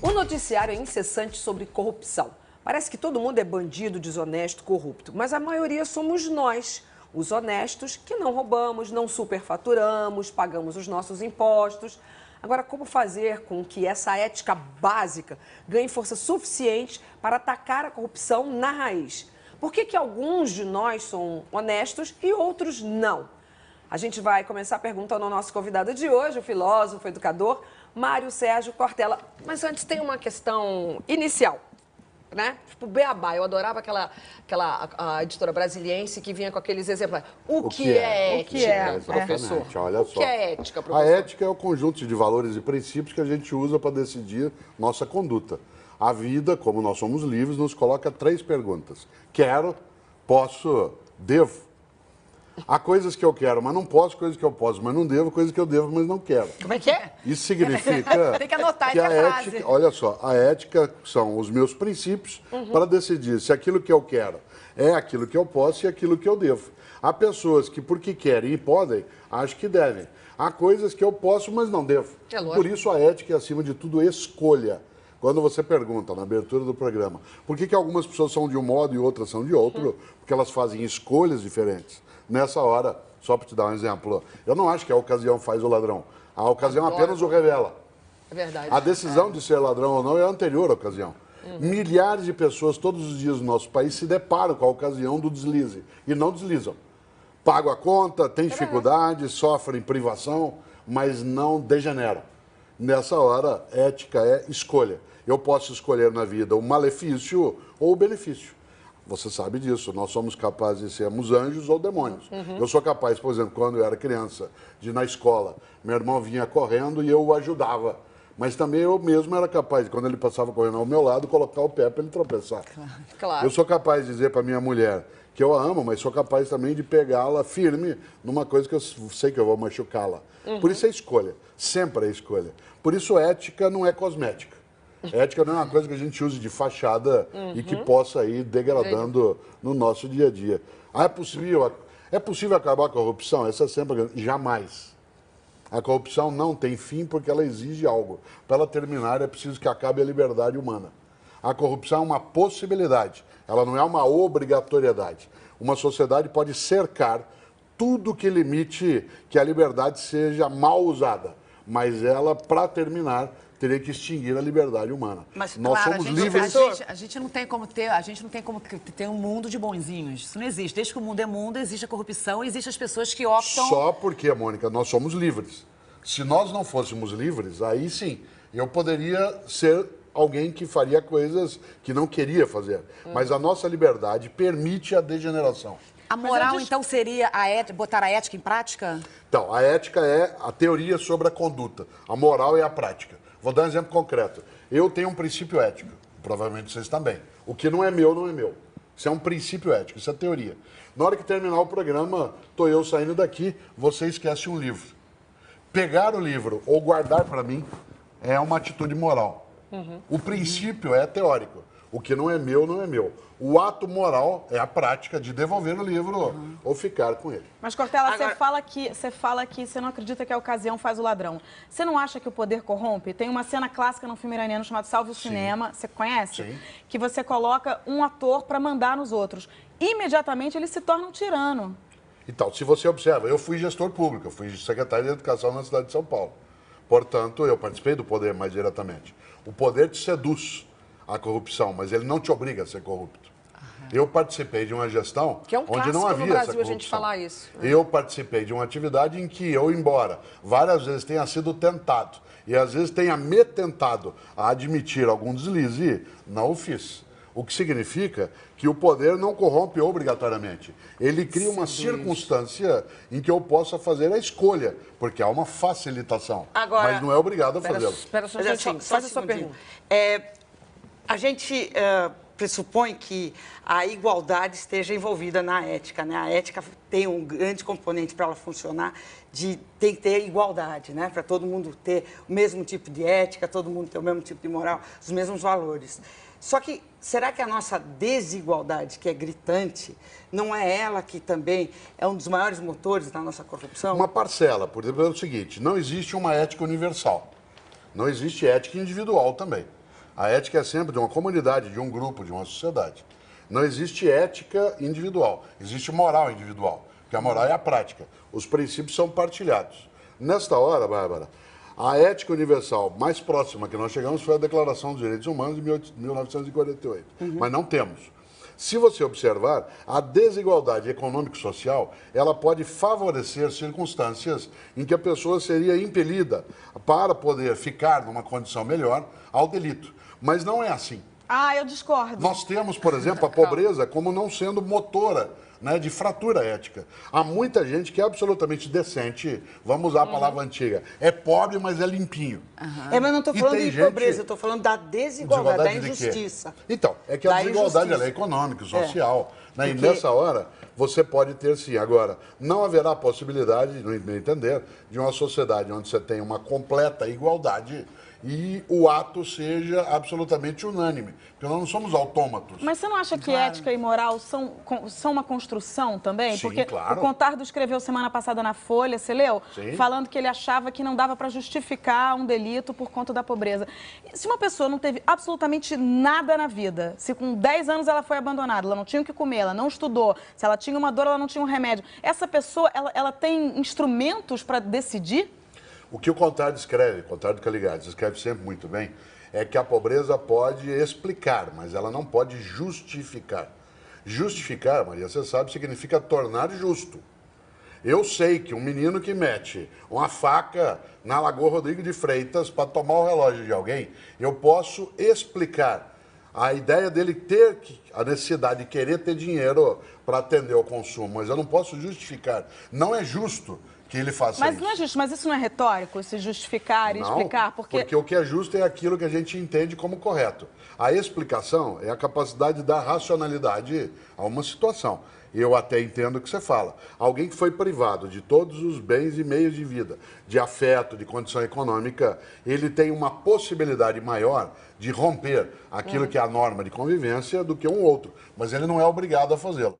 O noticiário é incessante sobre corrupção. Parece que todo mundo é bandido, desonesto, corrupto, mas a maioria somos nós, os honestos, que não roubamos, não superfaturamos, pagamos os nossos impostos. Agora, como fazer com que essa ética básica ganhe força suficiente para atacar a corrupção na raiz? Por que alguns de nós são honestos e outros não? A gente vai começar perguntando ao nosso convidado de hoje, o filósofo, educador, Mário Sérgio Cortella. Mas antes tem uma questão inicial, né? Tipo, beabá. Eu adorava a editora brasiliense que vinha com aqueles exemplos. O que é ética, professor? Olha só. O que é ética, professor? A ética é o conjunto de valores e princípios que a gente usa para decidir nossa conduta. A vida, como nós somos livres, nos coloca 3 perguntas. Quero, posso, devo. Há coisas que eu quero, mas não posso, coisas que eu posso, mas não devo, coisas que eu devo, mas não quero. Como é que é? Isso significa Tem que anotar que essa a frase. ética, olha só, a ética são os meus princípios para decidir se aquilo que eu quero é aquilo que eu posso e aquilo que eu devo. Há pessoas que, porque querem e podem, acham que devem. Há coisas que eu posso, mas não devo. É lógico. Por isso a ética é, acima de tudo, escolha. Quando você pergunta, na abertura do programa, por que algumas pessoas são de um modo e outras são de outro, porque elas fazem escolhas diferentes. Nessa hora, só para te dar um exemplo, eu não acho que a ocasião faz o ladrão. A ocasião apenas o revela. É verdade. A decisão de ser ladrão ou não é a anterior ocasião. Milhares de pessoas todos os dias no nosso país se deparam com a ocasião do deslize e não deslizam. Pagam a conta, têm dificuldade, sofrem privação, mas não degeneram. Nessa hora, ética é escolha. Eu posso escolher na vida o malefício ou o benefício. Você sabe disso, nós somos capazes de sermos anjos ou demônios. Eu sou capaz, por exemplo, quando eu era criança, de ir na escola, meu irmão vinha correndo e eu o ajudava. Mas também eu mesmo era capaz, de, quando ele passava correndo ao meu lado, colocar o pé para ele tropeçar. Claro. Eu sou capaz de dizer para minha mulher que eu a amo, mas sou capaz também de pegá-la firme numa coisa que eu sei que eu vou machucá-la. Por isso é escolha, sempre é escolha. Por isso ética não é cosmética. Ética não é uma coisa que a gente use de fachada e que possa ir degradando no nosso dia a dia. Ah, é possível acabar com a corrupção? Essa é sempre a grande... Jamais. A corrupção não tem fim porque ela exige algo. Para ela terminar, é preciso que acabe a liberdade humana. A corrupção é uma possibilidade, ela não é uma obrigatoriedade. Uma sociedade pode cercar tudo que limite que a liberdade seja mal usada, mas ela, para terminar, teria que extinguir a liberdade humana. Mas, nós claro, somos a gente, livres. a gente não tem como ter um mundo de bonzinhos. Isso não existe. Desde que o mundo é mundo, existe a corrupção, existem as pessoas que optam... Só porque, Mônica, nós somos livres. Se nós não fôssemos livres, aí sim, eu poderia ser alguém que faria coisas que não queria fazer. Mas a nossa liberdade permite a degeneração. A moral, então, seria botar a ética em prática? Então, a ética é a teoria sobre a conduta. A moral é a prática. Vou dar um exemplo concreto. Eu tenho um princípio ético, provavelmente vocês também. O que não é meu, não é meu. Isso é um princípio ético, isso é teoria. Na hora que terminar o programa, estou eu saindo daqui, você esquece um livro. Pegar o livro ou guardar para mim é uma atitude moral. O princípio é teórico. O que não é meu, não é meu. O ato moral é a prática de devolver o livro ou ficar com ele. Mas, Cortella, Agora... você fala que você não acredita que a ocasião faz o ladrão. Você não acha que o poder corrompe? Tem uma cena clássica no filme iraniano chamado Salve o Cinema, você conhece? Sim. Que você coloca um ator para mandar nos outros. Imediatamente ele se torna um tirano. Então, se você observa, eu fui gestor público, eu fui secretário de Educação na cidade de São Paulo. Portanto, eu participei do poder mais diretamente. O poder te seduz à corrupção, mas ele não te obriga a ser corrupto. Eu participei de uma gestão Que é um onde não clássico havia no essa Brasil a gente corrupção. falar isso. Eu participei de uma atividade em que eu, embora várias vezes tenha sido tentado e às vezes tenha me tentado a admitir algum deslize, não o fiz. O que significa que o poder não corrompe obrigatoriamente. Ele cria uma circunstância em que eu possa fazer a escolha, porque há uma facilitação. Agora, Mas não é obrigado a fazê-lo. Espera só um Mas é minutinho. só Faz um a sua segundinho. pergunta. A gente pressupõe que a igualdade esteja envolvida na ética, né? A ética tem um grande componente para ela funcionar, tem que ter igualdade, né? Para todo mundo ter o mesmo tipo de ética, todo mundo ter o mesmo tipo de moral, os mesmos valores. Só que, será que a nossa desigualdade, que é gritante, não é ela que também é um dos maiores motores da nossa corrupção? Uma parcela, por exemplo, é o seguinte, não existe uma ética universal. Não existe ética individual também. A ética é sempre de uma comunidade, de um grupo, de uma sociedade. Não existe ética individual, existe moral individual, porque a moral é a prática. Os princípios são partilhados. Nesta hora, Bárbara, a ética universal mais próxima que nós chegamos foi a Declaração dos Direitos Humanos de 1948, mas não temos. Se você observar, a desigualdade econômico-social, ela pode favorecer circunstâncias em que a pessoa seria impelida para poder ficar numa condição melhor ao delito. Mas não é assim. Ah, eu discordo. Nós temos, por exemplo, a pobreza como não sendo motora, né, de fratura ética. Há muita gente que é absolutamente decente, vamos usar a palavra antiga, é pobre, mas é limpinho. Mas não estou falando de pobreza, eu estou falando da desigualdade, da injustiça. Então, é que a desigualdade ela é econômica, social. Né? Porque... E nessa hora, você pode ter sim. Agora, não haverá possibilidade, no meu entender, de uma sociedade onde você tem uma completa igualdade e o ato seja absolutamente unânime. Porque nós não somos autômatos. Mas você não acha que ética e moral são uma construção também? Sim, porque claro. O Contardo escreveu semana passada na Folha, você leu? Sim. Falando que ele achava que não dava para justificar um delito por conta da pobreza. Se uma pessoa não teve absolutamente nada na vida, se com 10 anos ela foi abandonada, ela não tinha o que comer, ela não estudou, se ela tinha uma dor, ela não tinha um remédio, essa pessoa, ela tem instrumentos para decidir? O que o Contardo escreve, Contardo Caligari, escreve sempre muito bem, é que a pobreza pode explicar, mas ela não pode justificar. Justificar, Maria, você sabe, significa tornar justo. Eu sei que um menino que mete uma faca na Lagoa Rodrigo de Freitas para tomar o relógio de alguém, eu posso explicar a ideia dele ter a necessidade de querer ter dinheiro para atender ao consumo, mas eu não posso justificar. Não é justo que ele faça isso. Mas não é justo, mas isso não é retórico, se justificar e explicar? Porque o que é justo é aquilo que a gente entende como correto. A explicação é a capacidade de dar racionalidade a uma situação. Eu até entendo o que você fala. Alguém que foi privado de todos os bens e meios de vida, de afeto, de condição econômica, ele tem uma possibilidade maior de romper aquilo que é a norma de convivência do que um outro. Mas ele não é obrigado a fazê-lo.